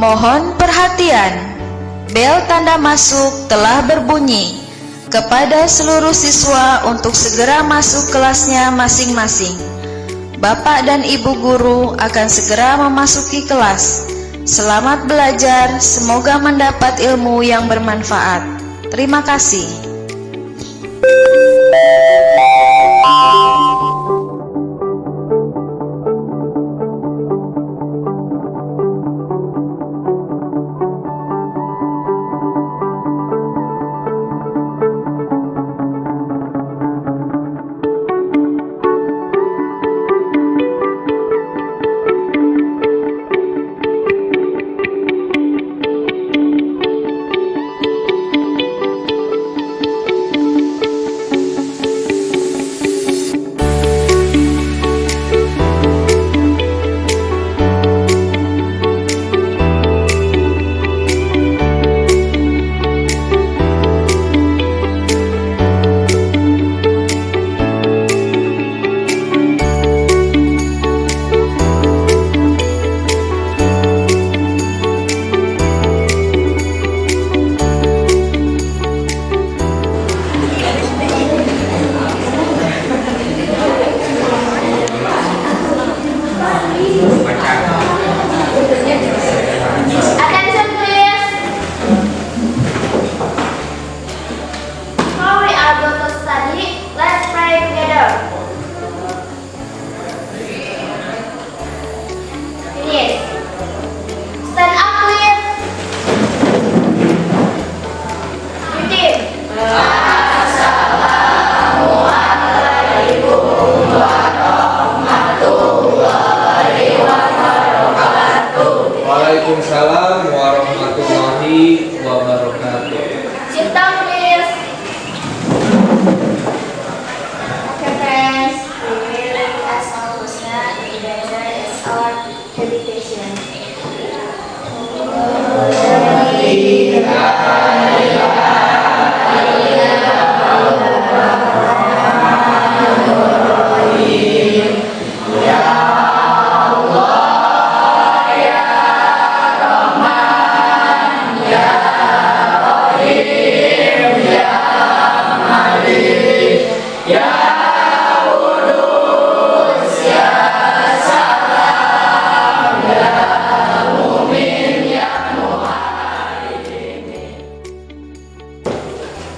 Mohon perhatian, bel tanda masuk telah berbunyi. Kepada seluruh siswa untuk segera masuk kelasnya masing-masing. Bapak dan Ibu guru akan segera memasuki kelas. Selamat belajar, semoga mendapat ilmu yang bermanfaat. Terima kasih. Waalaikumsalam warahmatullahi wabarakatuh. Sit down, please. Okay, friends. We will as alwaysnya together is our meditation.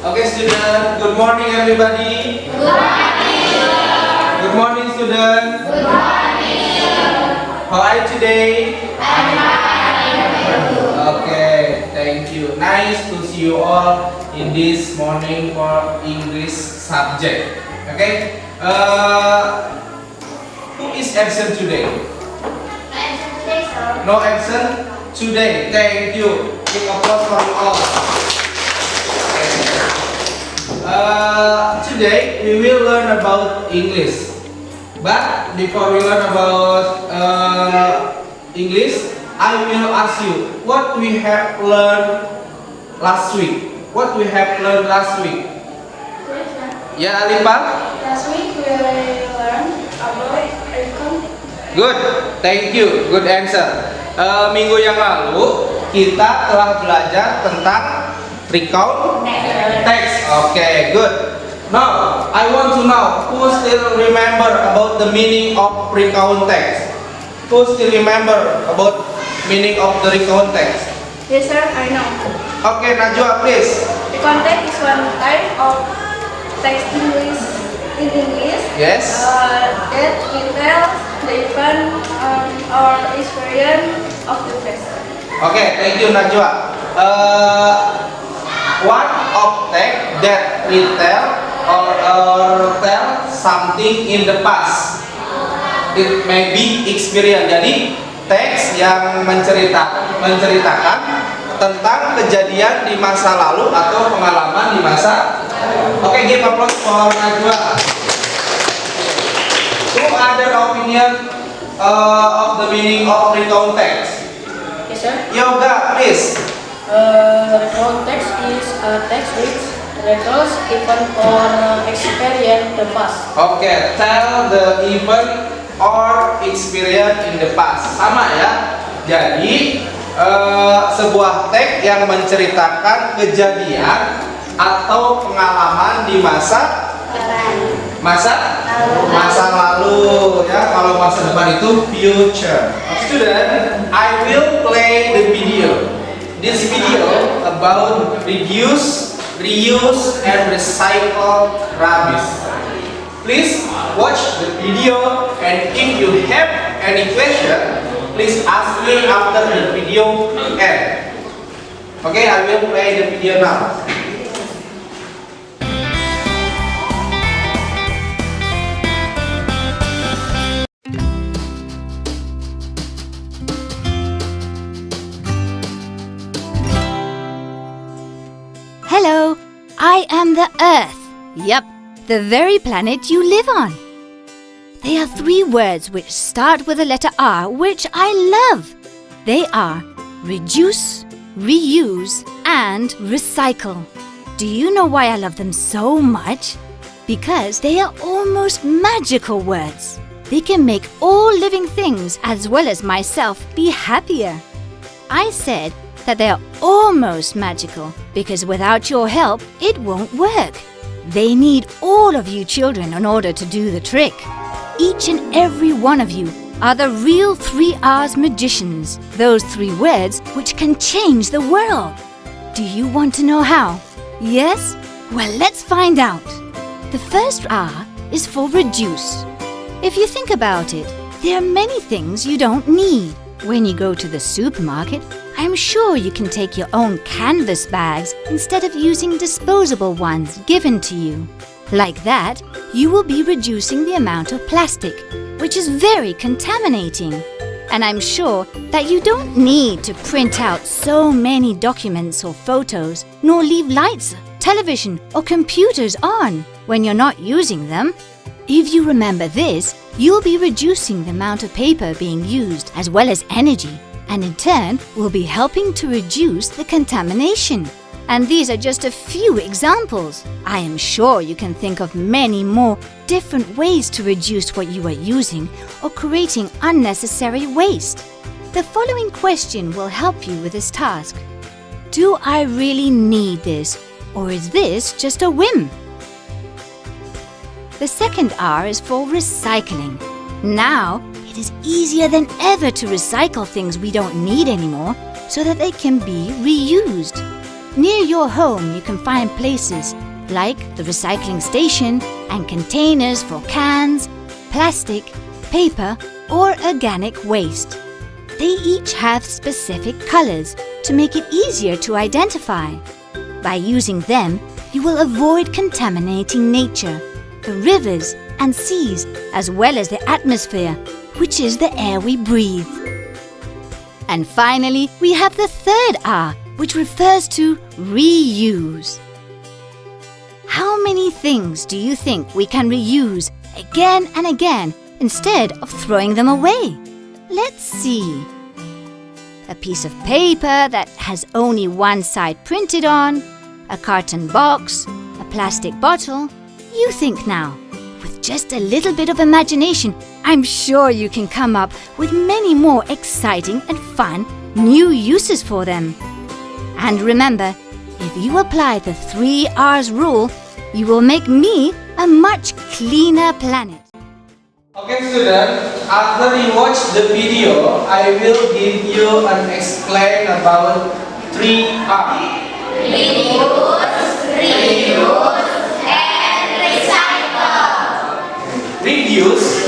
Okay, student. Good morning, everybody. Good morning. Good morning, student. Good morning. How are you today? I'm fine. Okay, thank you. Nice to see you all in this morning for English subject. Okay. Who is absent today? I'm today, sir. No absent today. Thank you. Big applause for you all. Today we will learn about English. But before we learn about English, I will ask you what we have learned last week. What we have learned last week? Ya, Alifa? Last week we learned about recount. Good, thank you. Good answer. Minggu yang lalu kita telah belajar tentang recount text. Okay, good. Now I want to know who still remember about the meaning of recount text. Who still remember about meaning of the recount text? Yes, sir. I know. Okay, Najwa, please. Recount text is one type of text in English. Yes. That details the event or experience of the person. Okay, thank you, Najwa. One of text that retell or tell something in the past. It may be experience. Jadi teks yang menceritakan tentang kejadian di masa lalu atau pengalaman di masa. Oke, give applause for Najwa. Who other opinion of the meaning of recount text? Yes, sir. Yoga, please. Recount text is a text which recalls event or experience the past. Oke, tell the event or experience in the past. Sama ya. Jadi sebuah teks yang menceritakan kejadian atau pengalaman di masa lalu ya. Kalau masa depan itu future. Student, I will play the video. This video about reduce, reuse, and recycle rubbish. Please watch the video, and if you have any question, please ask me after the video end. Okay, I will play the video now. Hello, I am the Earth. Yup, the very planet you live on. There are 3 words which start with the letter R, which I love. They are reduce, reuse, and recycle. Do you know why I love them so much? Because they are almost magical words. They can make all living things, as well as myself, be happier. I said that they are almost magical because without your help, it won't work. They need all of you children in order to do the trick. Each and every one of you are the real 3 R's magicians, those 3 words which can change the world. Do you want to know how? Yes? Well, let's find out. The first R is for reduce. If you think about it, there are many things you don't need. When you go to the supermarket, I'm sure you can take your own canvas bags instead of using disposable ones given to you. Like that, you will be reducing the amount of plastic, which is very contaminating. And I'm sure that you don't need to print out so many documents or photos, nor leave lights, television, or computers on when you're not using them. If you remember this, you'll be reducing the amount of paper being used as well as energy, and in turn will be helping to reduce the contamination. And these are just a few examples. I am sure you can think of many more different ways to reduce what you are using or creating unnecessary waste. The following question will help you with this task. Do I really need this, or is this just a whim? The second R is for recycling. Now, it is easier than ever to recycle things we don't need anymore so that they can be reused. Near your home, you can find places like the recycling station and containers for cans, plastic, paper, or organic waste. They each have specific colors to make it easier to identify. By using them, you will avoid contaminating nature, the rivers and seas, as well as the atmosphere, which is the air we breathe. And finally, we have the third R, which refers to reuse. How many things do you think we can reuse again and again instead of throwing them away? Let's see. A piece of paper that has only one side printed on, a carton box, a plastic bottle. You think now. With just a little bit of imagination, I'm sure you can come up with many more exciting and fun new uses for them. And remember, if you apply the 3 R's rule, you will make me a much cleaner planet. Okay, student, after you watch the video, I will give you an explain about 3 R. Reduce.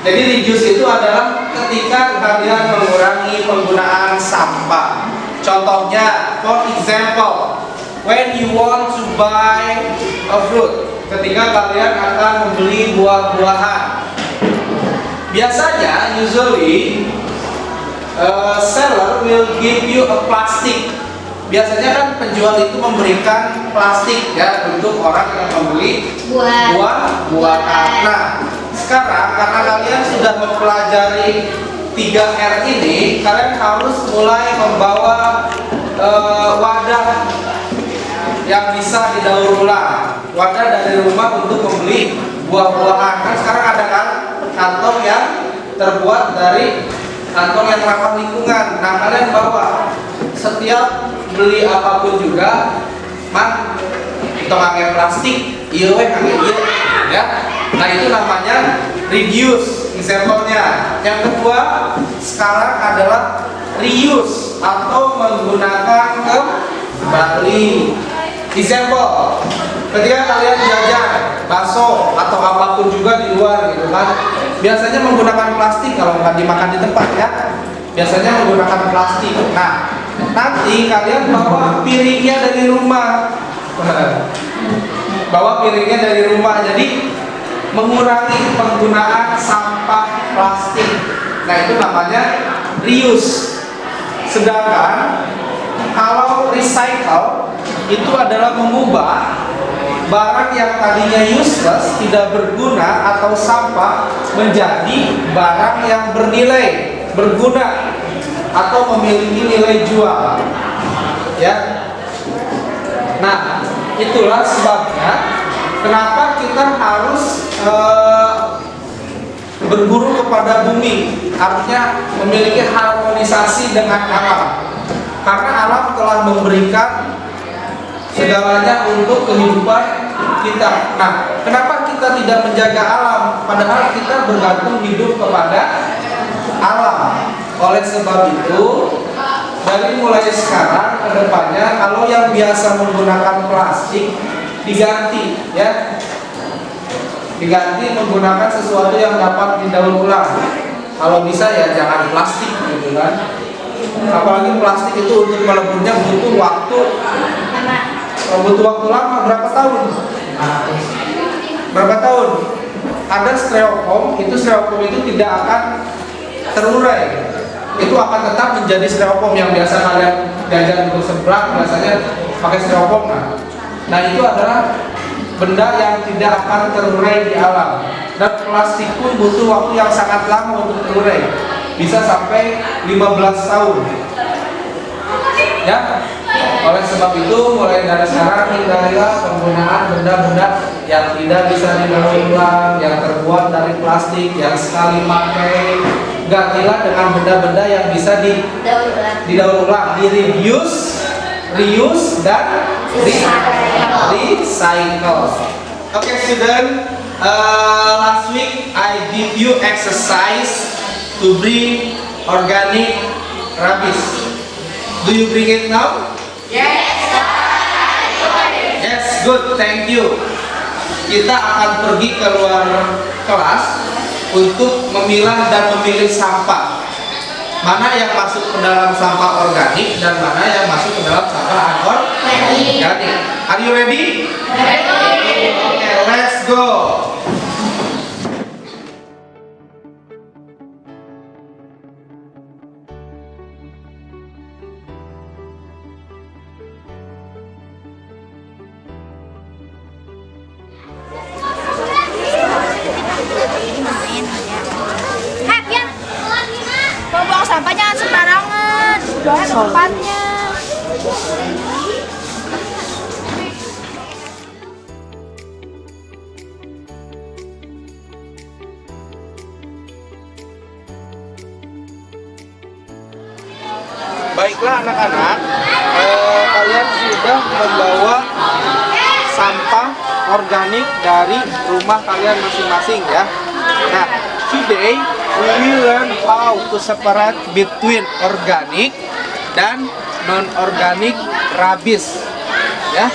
Jadi reduce itu adalah ketika kalian mengurangi penggunaan sampah. Contohnya, for example, when you want to buy a fruit, ketika kalian akan membeli buah-buahan, biasanya usually seller will give you a plastic. Biasanya kan penjual itu memberikan plastik ya untuk orang yang membeli buah-buahan. Nah, sekarang karena kalian sudah mempelajari 3R ini, kalian harus mulai membawa wadah yang bisa didaur ulang, wadah dari rumah untuk membeli buah-buahan. Kan sekarang ada kan kantong yang terbuat dari kantong yang ramah lingkungan. Nah, kalian bawa setiap beli apapun juga, man, kita pakai plastik, iya weh, pakai iya, ya. Nah, itu namanya reduce example-nya. Yang kedua, sekarang adalah reuse atau menggunakan kembali. Example, ketika kalian jajan bakso atau apapun juga di luar gitu kan, biasanya menggunakan plastik kalau nggak dimakan di tempat ya. Biasanya menggunakan plastik. Nah, nanti kalian bawa piringnya dari rumah. Bawa piringnya dari rumah, jadi mengurangi penggunaan sampah plastik. Nah, itu namanya reuse. Sedangkan kalau recycle itu adalah mengubah barang yang tadinya useless, tidak berguna atau sampah menjadi barang yang bernilai, berguna atau memiliki nilai jual. Ya. Nah, itulah sebabnya kenapa kita harus berguru kepada bumi, artinya memiliki harmonisasi dengan alam. Karena alam telah memberikan segalanya untuk kehidupan kita. Nah, kenapa kita tidak menjaga alam? Padahal kita bergantung hidup kepada alam. Oleh sebab itu, dari mulai sekarang ke depannya, kalau yang biasa menggunakan plastik diganti, ya, diganti menggunakan sesuatu yang dapat didaur ulang. Kalau bisa ya jangan plastik, gitu kan. Apalagi plastik itu untuk meleburnya butuh waktu lama, berapa tahun? Berapa tahun? Ada styrofoam, itu tidak akan terurai. Itu akan tetap menjadi styrofoam yang biasa kalian jajan untuk seblak, biasanya pakai styrofoam. Nah, itu adalah benda yang tidak akan terurai di alam. Dan plastik pun butuh waktu yang sangat lama untuk terurai, bisa sampai 15 tahun. Ya. Oleh sebab itu, mulai dari sekarang hindarilah penggunaan benda-benda yang tidak bisa didaur ulang, yang terbuat dari plastik, yang sekali pakai. Gantilah dengan benda-benda yang bisa didaur ulang, di reuse, dan recycle. Okay, student. Last week I give you exercise to bring organic rubbish. Do you bring it now? Yes, good, thank you. Kita akan pergi ke luar kelas untuk memilah dan memilih sampah. Mana yang masuk ke dalam sampah organik dan mana yang masuk ke dalam sampah anorganik. Are you ready? Okay, let's go. Buang sampah jangan sembarangan, buang tempatnya. Baiklah anak-anak, kalian sudah membawa sampah organik dari rumah kalian masing-masing ya. Nah, today we will learn how to separate between organic dan non-organic rubbish. Ya.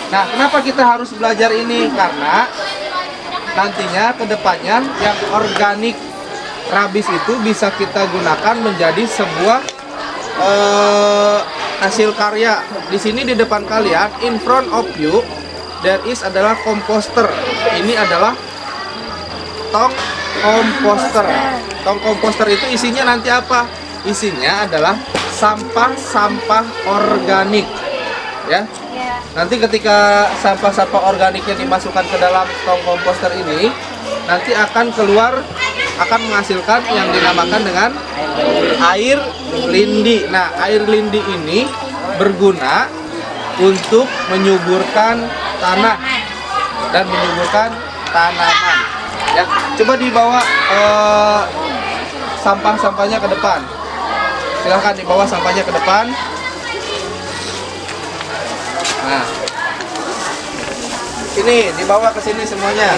Nah, kenapa kita harus belajar ini? Karena nantinya ke depannya yang organik rubbish itu bisa kita gunakan menjadi sebuah hasil karya. Di sini di depan kalian, in front of you, there is adalah komposter. Ini adalah tong komposter. Tong komposter itu isinya nanti apa? Isinya adalah sampah-sampah organik. Ya. Nanti ketika sampah-sampah organiknya dimasukkan ke dalam tong komposter ini, nanti akan menghasilkan yang dinamakan dengan air lindi. Nah, air lindi ini berguna untuk menyuburkan tanah dan menyuburkan tanaman. Ya, coba dibawa sampah-sampahnya ke depan. Silahkan dibawa sampahnya ke depan. Nah, ini dibawa ke sini semuanya.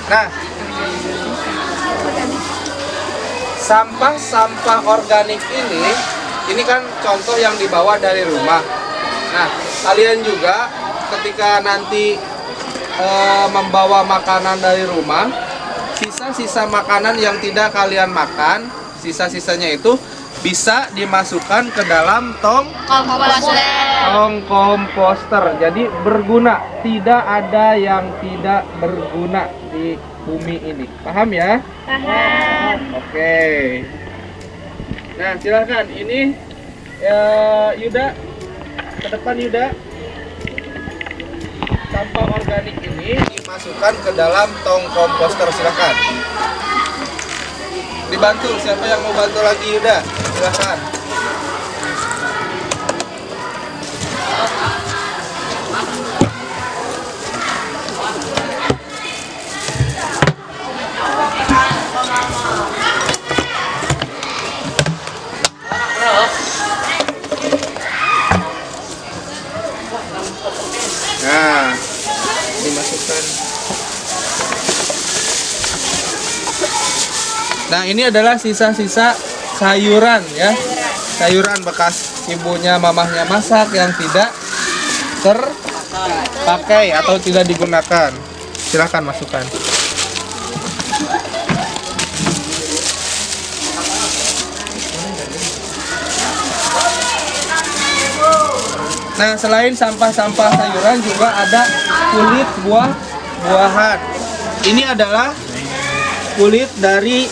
Nah, sampah-sampah organik ini kan contoh yang dibawa dari rumah. Nah, kalian juga ketika nanti membawa makanan dari rumah, sisa-sisa makanan yang tidak kalian makan, sisa-sisanya itu bisa dimasukkan ke dalam tong komposter. Jadi berguna, tidak ada yang tidak berguna di bumi ini. Paham ya? Paham. Oke. Nah, silakan ini Yuda, ke depan Yuda. Sampah organik ini dimasukkan ke dalam tong komposter, silakan. Dibantu, siapa yang mau bantu lagi Yuda? Silakan. Nah, dimasukkan. Nah, ini adalah sisa-sisa sayuran ya. Sayuran bekas ibunya, mamahnya masak yang tidak terpakai atau tidak digunakan. Silahkan masukkan. Nah, selain sampah-sampah sayuran juga ada kulit buah-buahan. Ini adalah kulit dari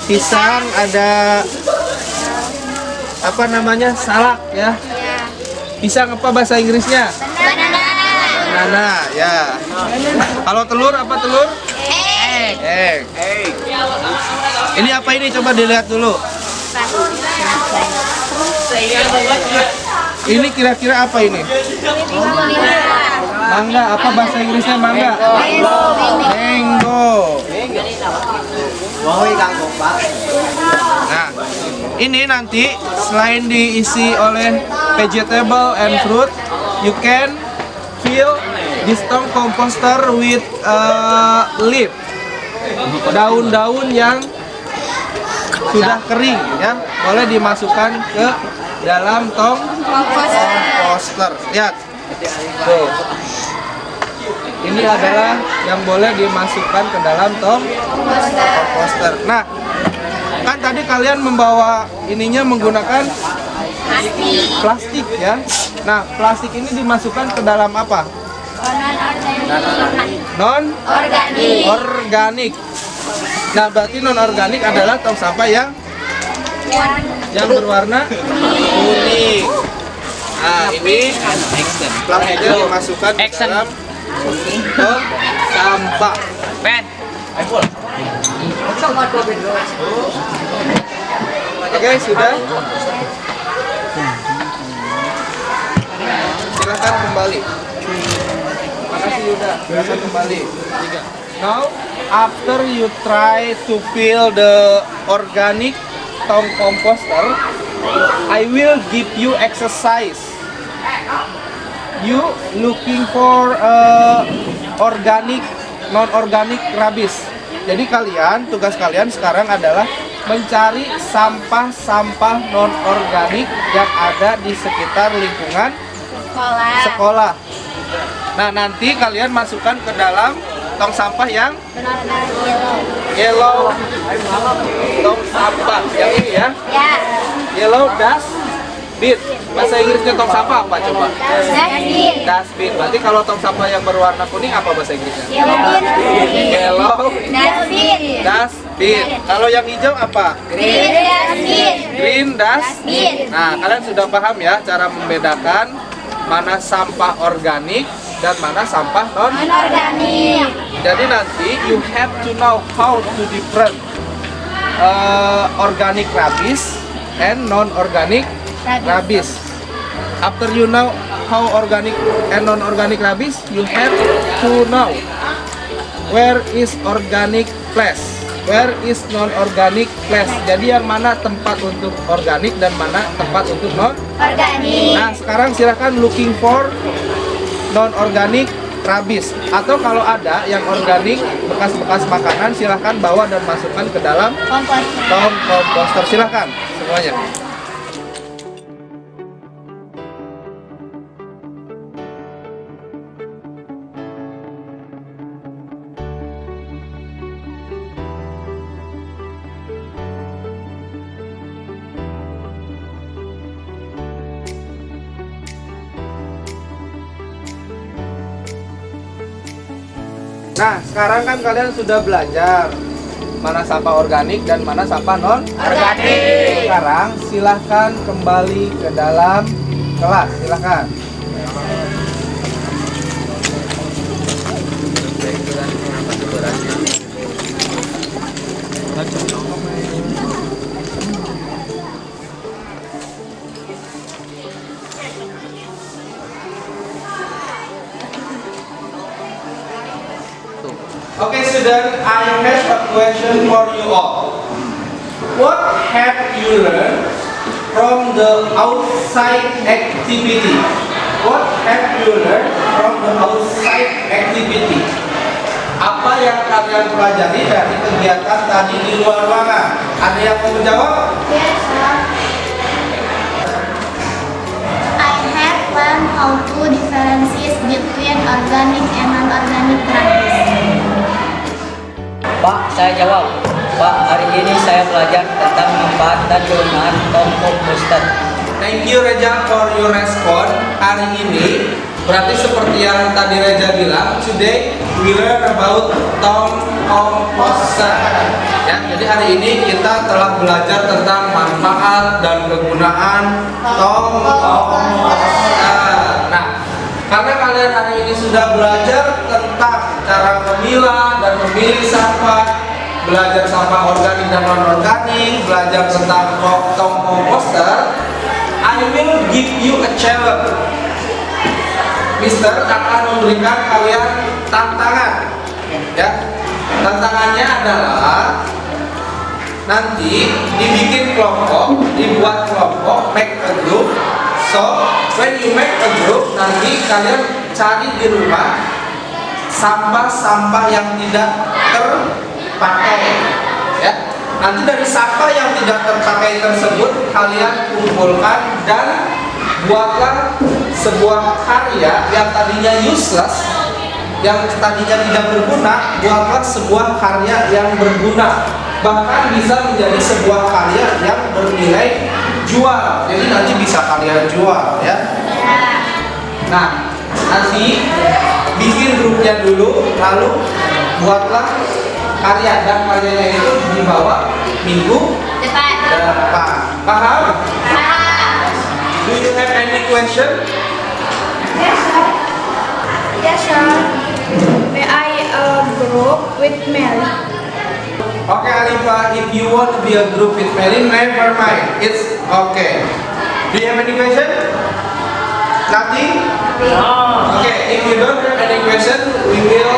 pisang, ada apa namanya, salak ya. Pisang apa bahasa Inggrisnya? Banana ya. Kalau telur apa telur? Egg. Ini apa ini? Coba dilihat dulu. Ini kira-kira apa ini? Mangga. Apa bahasa Inggrisnya mangga? Mango. Nah, ini nanti selain diisi oleh vegetable and fruit, you can fill this tong composter with leaf. Daun-daun yang sudah kering ya, boleh dimasukkan ke dalam tong komposter. Lihat. Tuh. Ini adalah yang boleh dimasukkan ke dalam tong komposter. Nah, kan tadi kalian membawa ininya menggunakan plastik ya. Nah, plastik ini dimasukkan ke dalam apa? Non-organik. Nah, berarti non-organik adalah tong sampah yang berwarna kuning. Nah, ini plastiknya dimasukkan ke dalam tong sampah. Oke, sudah. Silakan kembali. Makasih Yuda. Silakan kembali. Now, after you try to fill the organic tong composter, I will give you exercise. You looking for organic, non-organic rubbish. Jadi tugas kalian sekarang adalah mencari sampah-sampah non-organik yang ada di sekitar lingkungan sekolah. Nah, nanti kalian masukkan ke dalam tong sampah yang yellow, tong sampah yang ini ya. Yellow dustbin. Bahasa Inggrisnya tong sampah apa coba? Dustbin. Berarti kalau tong sampah yang berwarna kuning apa bahasa Inggrisnya? Yellow dustbin. Kalau yang hijau apa? Green dustbin. Nah, kalian sudah paham ya cara membedakan mana sampah organik dan mana sampah non-organik. Jadi nanti you have to know how to different organic rubbish and non-organic rubbish. After you know how organic and non-organic rabies, you have to know where is organic place, where is non-organic place. Jadi yang mana tempat untuk organik dan mana tempat untuk non-organik. Nah, sekarang silahkan looking for non-organic rabies, atau kalau ada yang organik bekas-bekas makanan silahkan bawa dan masukkan ke dalam tong komposter. Silahkan semuanya. Nah, sekarang kan kalian sudah belajar mana sampah organik dan mana sampah non-organik. Sekarang silahkan kembali ke dalam kelas, silahkan. Okay, student, I have a question for you all. What have you learned from the outside activity? What have you learned from the outside activity? Apa yang kalian pelajari dari kegiatan tadi di luar ruangan? Ada yang mau menjawab? Yes, sir. I have learned how to differentiate between organic and non-organic rabies. Pak, saya jawab. Pak, hari ini saya belajar tentang manfaat dan kegunaan tong komposter. Thank you Reja for your response. Hari ini berarti seperti yang tadi Reja bilang, today we learn about tong komposter. Ya, jadi hari ini kita telah belajar tentang manfaat dan kegunaan tong komposter. Nah, karena kalian hari ini sudah belajar tentang cara memilah dan memilih sampah, belajar sampah organik dan non-organik, belajar tentang tong komposter, I will give you a challenge. Mister akan memberikan kalian tantangan. Ya, tantangannya adalah nanti dibikin kelompok, dibuat kelompok, make a group. So, when you make a group, nanti kalian cari di rumah sampah-sampah yang tidak terpakai. Ya, nanti dari sampah yang tidak terpakai tersebut kalian kumpulkan dan buatlah sebuah karya yang tadinya useless, yang tadinya tidak berguna, buatlah sebuah karya yang berguna. Bahkan bisa menjadi sebuah karya yang bernilai jual. Jadi nanti bisa kalian jual, ya. Nah, nanti bikin grupnya dulu, lalu buatlah karya, dan karyanya itu dibawa minggu depan. Paham? Do you have any question? Yes, sir. Yes, sir. May I group with Mary? Okay, Alifa, if you want to be a group with Mary, never mind. It's okay. Do you have any question? Nothing? Okay, if you don't have any question, we will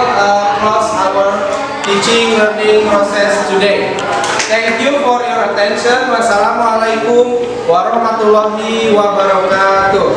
close our teaching learning process today. Thank you for your attention. Wassalamualaikum warahmatullahi wabarakatuh.